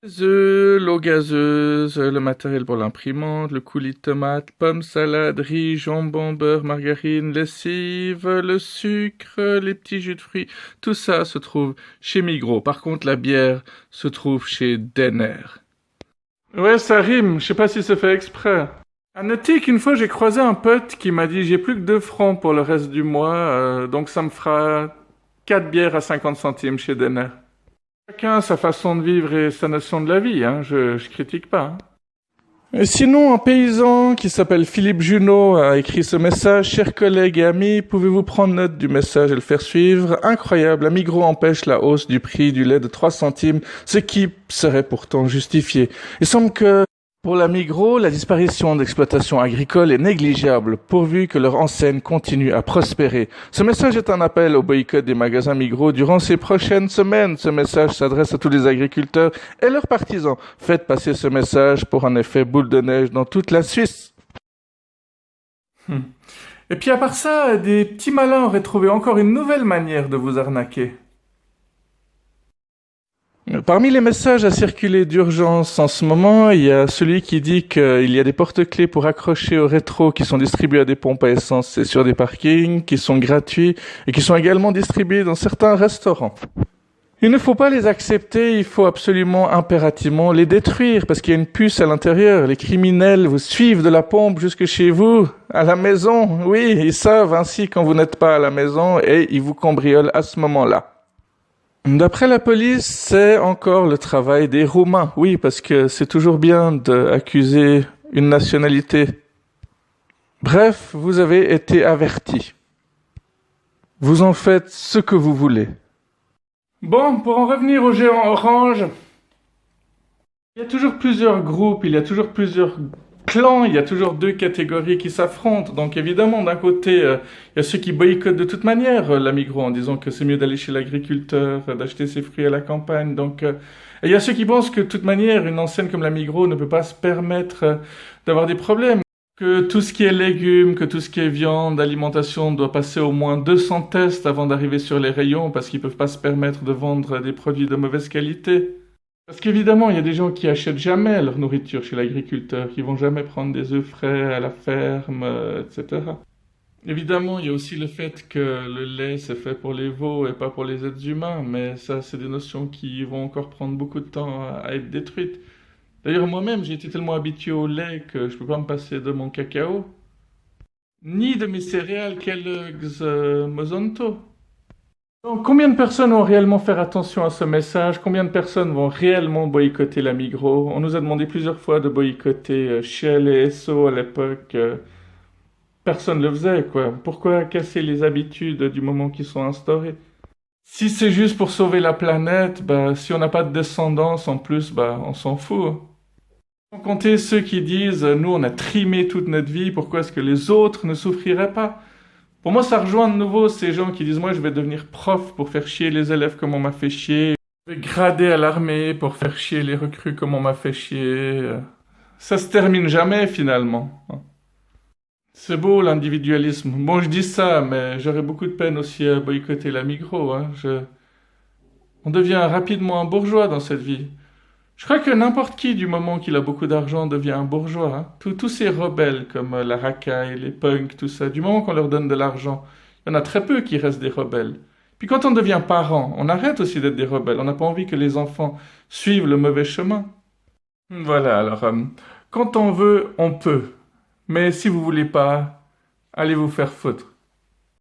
L'eau gazeuse, le matériel pour l'imprimante, le coulis de tomates, pommes, salade, riz, jambon, beurre, margarine, lessive, le sucre, les petits jus de fruits, tout ça se trouve chez Migros. Par contre, la bière se trouve chez Denner. Ouais, ça rime, je sais pas si c'est fait exprès. À noter qu'une fois j'ai croisé un pote qui m'a dit j'ai plus que 2 francs pour le reste du mois, donc ça me fera 4 bières à 50 centimes chez Denner. Chacun a sa façon de vivre et sa notion de la vie, hein. Je critique pas, hein. Et sinon, un paysan qui s'appelle Philippe Junot a écrit ce message. Chers collègues et amis, pouvez-vous prendre note du message et le faire suivre? Incroyable, la Migros empêche la hausse du prix du lait de 3 centimes, ce qui serait pourtant justifié. Il semble que pour la Migros, la disparition d'exploitations agricoles est négligeable, pourvu que leur enseigne continue à prospérer. Ce message est un appel au boycott des magasins Migros durant ces prochaines semaines. Ce message s'adresse à tous les agriculteurs et leurs partisans. Faites passer ce message pour un effet boule de neige dans toute la Suisse. Et puis à part ça, des petits malins auraient trouvé encore une nouvelle manière de vous arnaquer. Parmi les messages à circuler d'urgence en ce moment, il y a celui qui dit qu'il y a des porte-clés pour accrocher au rétro qui sont distribués à des pompes à essence et sur des parkings, qui sont gratuits et qui sont également distribués dans certains restaurants. Il ne faut pas les accepter, il faut absolument impérativement les détruire parce qu'il y a une puce à l'intérieur. Les criminels vous suivent de la pompe jusque chez vous, à la maison. Oui, ils savent ainsi quand vous n'êtes pas à la maison et ils vous cambriolent à ce moment-là. D'après la police, c'est encore le travail des Roumains. Oui, parce que c'est toujours bien d'accuser une nationalité. Bref, vous avez été avertis. Vous en faites ce que vous voulez. Bon, pour en revenir au géant orange, il y a toujours plusieurs groupes, il y a toujours plusieurs clans, il y a toujours 2 catégories qui s'affrontent. Donc évidemment, d'un côté, il y a ceux qui boycottent de toute manière la Migros en disant que c'est mieux d'aller chez l'agriculteur, d'acheter ses fruits à la campagne. Donc, et il y a ceux qui pensent que de toute manière, une enseigne comme la Migros ne peut pas se permettre d'avoir des problèmes. Que tout ce qui est légumes, que tout ce qui est viande, alimentation doit passer au moins 200 tests avant d'arriver sur les rayons parce qu'ils peuvent pas se permettre de vendre des produits de mauvaise qualité. Parce qu'évidemment, il y a des gens qui achètent jamais leur nourriture chez l'agriculteur, qui vont jamais prendre des œufs frais à la ferme, etc. Évidemment, il y a aussi le fait que le lait c'est fait pour les veaux et pas pour les êtres humains, mais ça, c'est des notions qui vont encore prendre beaucoup de temps à être détruites. D'ailleurs, moi-même, j'ai été tellement habitué au lait que je peux pas me passer de mon cacao, ni de mes céréales Kellogg's Mozonto. Donc, combien de personnes vont réellement faire attention à ce message? Combien de personnes vont réellement boycotter la Migros? On nous a demandé plusieurs fois de boycotter Shell et Esso à l'époque. Personne ne le faisait, quoi. Pourquoi casser les habitudes du moment qu'ils sont instaurées? Si c'est juste pour sauver la planète, bah, si on n'a pas de descendance en plus, bah, on s'en fout, hein. Sans compter ceux qui disent, nous on a trimé toute notre vie, pourquoi est-ce que les autres ne souffriraient pas? Pour moi, ça rejoint de nouveau ces gens qui disent, moi je vais devenir prof pour faire chier les élèves comme on m'a fait chier, je vais grader à l'armée pour faire chier les recrues comme on m'a fait chier. Ça se termine jamais finalement, hein. C'est beau l'individualisme. Bon, je dis ça, mais j'aurais beaucoup de peine aussi à boycotter la Migros, hein. On devient rapidement un bourgeois dans cette vie. Je crois que n'importe qui, du moment qu'il a beaucoup d'argent, devient un bourgeois, hein. Tous ces rebelles comme la racaille, les punks, tout ça, du moment qu'on leur donne de l'argent, il y en a très peu qui restent des rebelles. Puis quand on devient parent, on arrête aussi d'être des rebelles. On n'a pas envie que les enfants suivent le mauvais chemin. Voilà, alors, quand on veut, on peut. Mais si vous voulez pas, allez vous faire foutre.